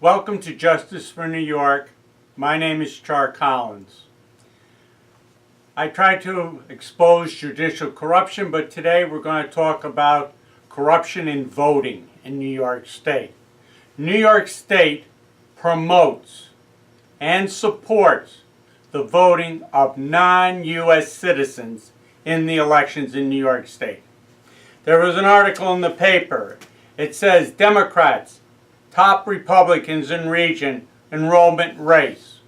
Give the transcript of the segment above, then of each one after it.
Welcome to Justice for New York. My name is Char Collins. I try to expose judicial corruption, but today we're going to talk about corruption in voting in New York State. New York State promotes and supports the voting of non-U.S. citizens in the elections in New York State. There was an article in the paper. It says Democrats top Republicans in region enrollment race.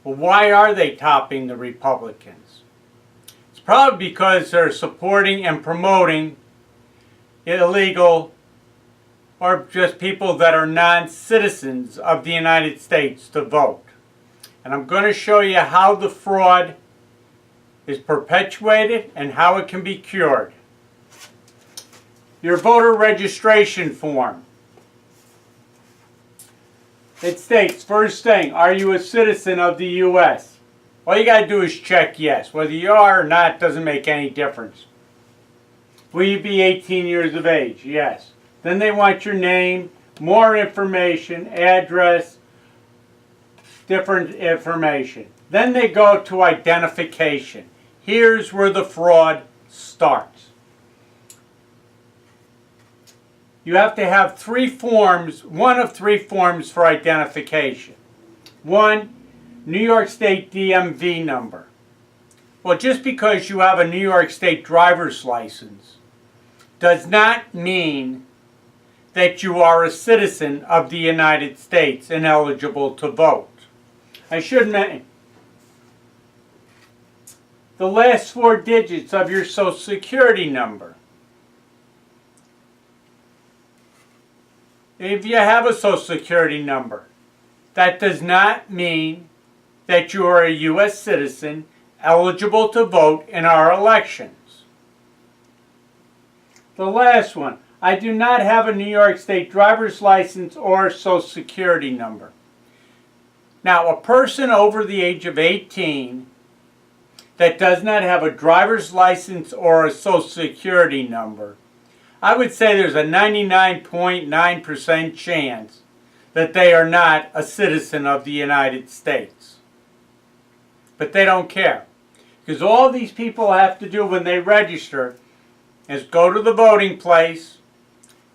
Well, why are they topping the Republicans? It's probably because they're supporting and promoting illegal or just people that are non-citizens of the United States to vote. And I'm going to show you how the fraud is perpetuated and how it can be cured. Your voter registration form. It states, first thing, are you a citizen of the U.S.? All you got to do is check yes. Whether you are or not doesn't make any difference. Will you be 18 years of age? Yes. Then they want your name, more information, address, different information. Then they go to identification. Here's where the fraud starts. You have to have one of three forms for identification. One, New York State DMV number. Well, just because you have a New York State driver's license does not mean that you are a citizen of the United States and eligible to vote. I should mention, the last 4 digits of your Social Security number. If you have a Social Security number, that does not mean that you are a U.S. citizen eligible to vote in our elections. The last one, I do not have a New York State driver's license or Social Security number. Now, a person over the age of 18 that does not have a driver's license or a Social Security number, I would say there's a 99.9% chance that they are not a citizen of the United States. But they don't care. Because all these people have to do when they register is go to the voting place,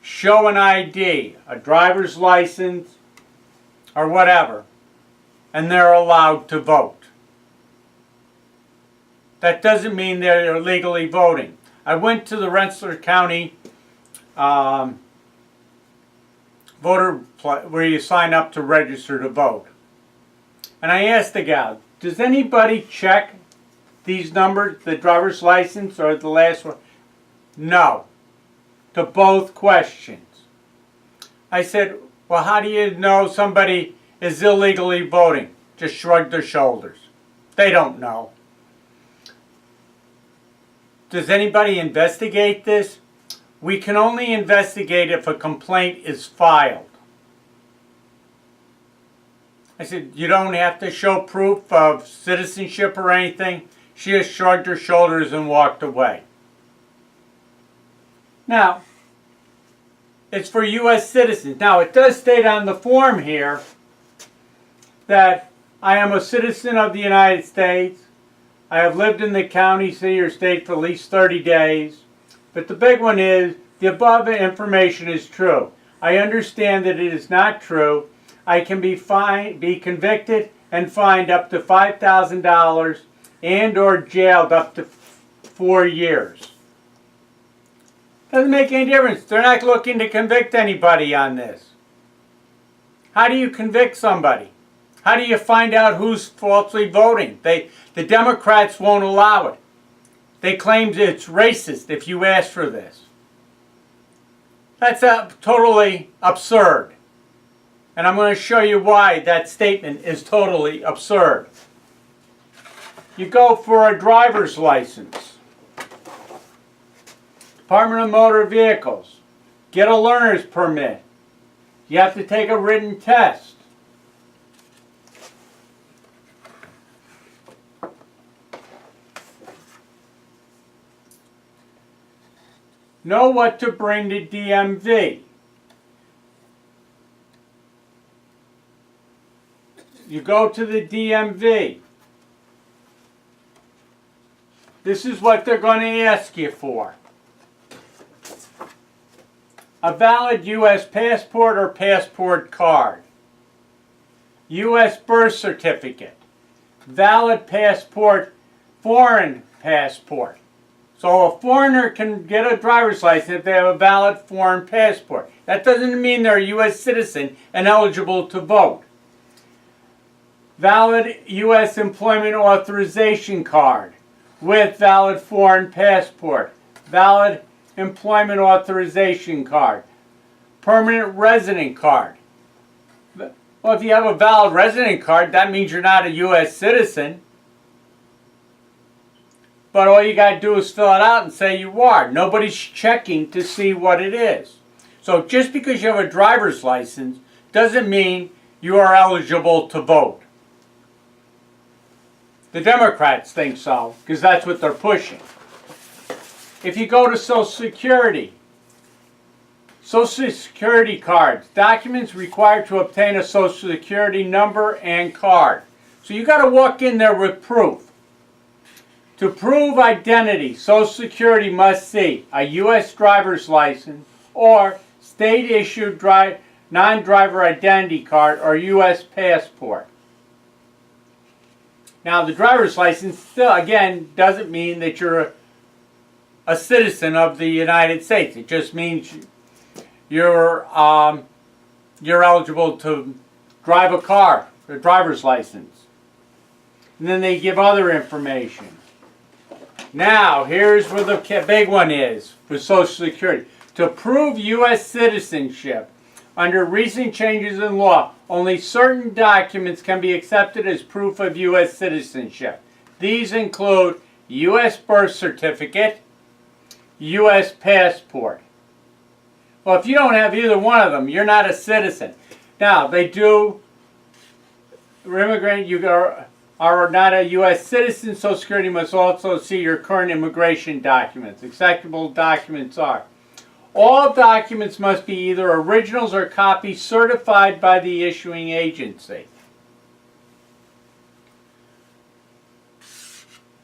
show an ID, a driver's license, or whatever, and they're allowed to vote. That doesn't mean they're legally voting. I went to the Rensselaer County where you sign up to register to vote. And I asked the gal, does anybody check these numbers, the driver's license or the last one? No, to both questions. I said, well, how do you know somebody is illegally voting? Just shrugged their shoulders. They don't know. Does anybody investigate this? We can only investigate if a complaint is filed. I said, you don't have to show proof of citizenship or anything. She just shrugged her shoulders and walked away. Now, it's for U.S. citizens. Now, it does state on the form here that I am a citizen of the United States. I have lived in the county, city, or state for at least 30 days. But the big one is, the above information is true. I understand that it is not true. I can be convicted and fined up to $5,000 and or jailed up to 4 years. Doesn't make any difference. They're not looking to convict anybody on this. How do you convict somebody? How do you find out who's falsely voting? The Democrats won't allow it. They claim it's racist if you ask for this. That's totally absurd. And I'm going to show you why that statement is totally absurd. You go for a driver's license. Department of Motor Vehicles. Get a learner's permit. You have to take a written test. Know what to bring to DMV. you go to the DMV. This is what they're going to ask you for. A valid U.S. passport or passport card. U.S. birth certificate. Valid passport, foreign passport. So a foreigner can get a driver's license if they have a valid foreign passport. That doesn't mean they're a U.S. citizen and eligible to vote. Valid U.S. employment authorization card with valid foreign passport. Valid employment authorization card. Permanent resident card. Well, if you have a valid resident card, that means you're not a U.S. citizen. But all you got to do is fill it out and say you are. Nobody's checking to see what it is. So just because you have a driver's license doesn't mean you are eligible to vote. The Democrats think so, because that's what they're pushing. If you go to Social Security cards, documents required to obtain a Social Security number and card. So you got to walk in there with proof. To prove identity, Social Security must see a U.S. driver's license or state-issued non-driver identity card or U.S. passport. Now, the driver's license still, again, doesn't mean that you're a citizen of the United States. It just means you're eligible to drive a car, a driver's license. And then they give other information. Now, here's where the big one is for Social Security. To prove U.S. citizenship, under recent changes in law, only certain documents can be accepted as proof of U.S. citizenship. These include U.S. birth certificate, U.S. passport. Well, if you don't have either one of them, you're not a citizen. Now, they do, immigrant, you are not a U.S. citizen, Social Security must also see your current immigration documents. Acceptable documents are: all documents must be either originals or copies certified by the issuing agency.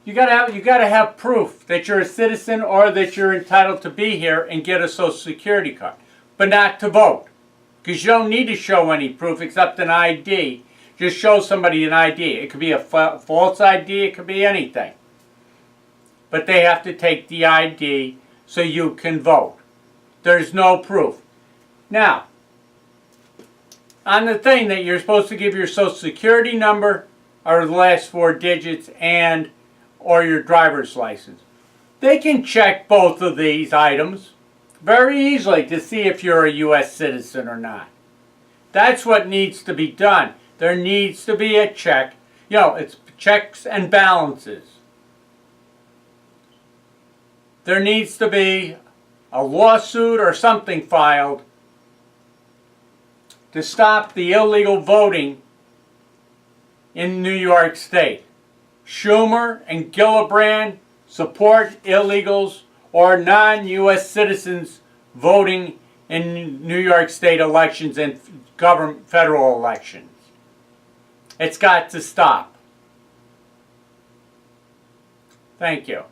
You gotta have proof that you're a citizen or that you're entitled to be here and get a Social Security card, but not to vote, because you don't need to show any proof except an ID. Just show somebody an ID. It could be a false ID, it could be anything. But they have to take the ID so you can vote. There's no proof. Now, on the thing that you're supposed to give your Social Security number or the last 4 digits and or your driver's license. They can check both of these items very easily to see if you're a U.S. citizen or not. That's what needs to be done. There needs to be a check. You know, it's checks and balances. There needs to be a lawsuit or something filed to stop the illegal voting in New York State. Schumer and Gillibrand support illegals or non-U.S. citizens voting in New York State elections and federal elections. It's got to stop. Thank you.